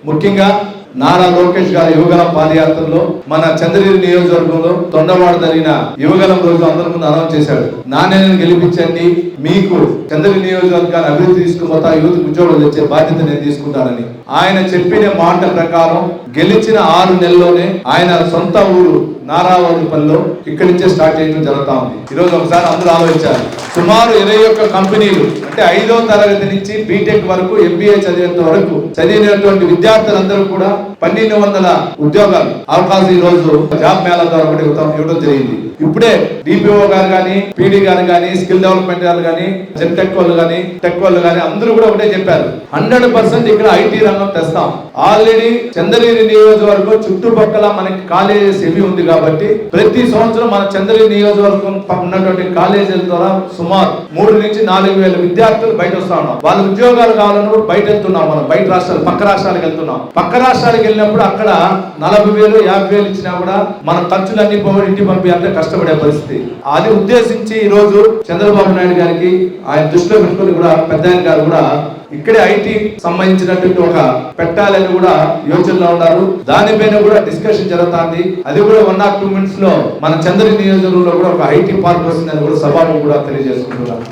ముఖ్యంగా నారా లోకేష్ గారి యువగలం పాదయాత్రలో మన చంద్రగిరి నియోజకవర్గంలో తొండవాడు జరిగిన యువగలం రోజు అందరి ముందు అనౌన్స్ చేశాడు. నాణ్యతను గెలిపించండి, మీకు చంద్రగిరి నియోజకవర్గాన్ని అభివృద్ధి తీసుకుపోతా, యువత ఉద్యోగాలు తెచ్చే బాధ్యత నేను తీసుకుంటానని ఆయన చెప్పిన మాట ప్రకారం గెలిచిన 6 నెలల్లోనే ఆయన సొంత ఊరు నారావారిపల్లిలో ఇక్కడి నుంచే స్టార్ట్ చేయడం జరుగుతా ఉంది. ఈరోజు ఒకసారి అందరూ ఆలోచించారు. సుమారు 21 కంపెనీలు, అంటే 5వ తరగతి నుంచి బీటెక్ వరకు ఎంబీఏ చదివేంత వరకు చదివినటువంటి విద్యార్థులందరూ కూడా 1200 ఉద్యోగాలు అవకాశం ఈ రోజు జాబ్ మేళా ద్వారా కూడా ఇవ్వడం జరిగింది. ఇప్పుడే డిపిఓ గారు కానీ, పీడీ గారు కానీ, స్కిల్ డెవలప్మెంట్ గారు కానీ, జెన్టెక్ వాళ్ళు కానీ, టెక్ వాళ్ళు కానీ అందరూ కూడా ఒకటే చెప్పారు, 100% ఇక్కడ ఐటీ రంగం తెస్తాం. ఆల్రెడీ చంద్రగిరి నియోజకవర్గం చుట్టుపక్కల మనకి కాలేజెస్ ఏవి ఉంది కాబట్టి ప్రతి సంవత్సరం మన చంద్రగిరి నియోజకవర్గం ఉన్నటువంటి కాలేజీల ద్వారా సుమారు 3 నుంచి 4 వేల విద్యార్థులు బయట వస్తా ఉన్నాం. వాళ్ళ ఉద్యోగాలు కావాలన్నప్పుడు బయట వెళ్తున్నాం. మనం బయట రాష్ట్రాలు, పక్క రాష్ట్రాలకు వెళ్తున్నాం. పక్క రాష్ట్రాలకు వెళ్ళినప్పుడు అక్కడ 40,000, 50,000 ఇచ్చినా కూడా మన ఖర్చులన్నీ పోయి ఇంటి పంపి అంటే కష్టపడే పరిస్థితి. అది ఉద్దేశించి ఈ రోజు చంద్రబాబు నాయుడు గారికి ఆయన దృష్టిలో పెట్టుకుని కూడా పెద్ద గారు కూడా ఇక్కడే ఐటీ సంబంధించినటువంటి ఒక పెట్టాలని కూడా యోచనలో ఉన్నారు. దానిపైన కూడా డిస్కషన్ జరుగుతుంది. అది కూడా 1 or 2 minutes లో మన చంద్రగిరి నియోజకవర్గంలో కూడా ఒక ఐటీ పార్క్ వస్తుందని కూడా సభలో కూడా తెలియజేసుకుంటున్నారు.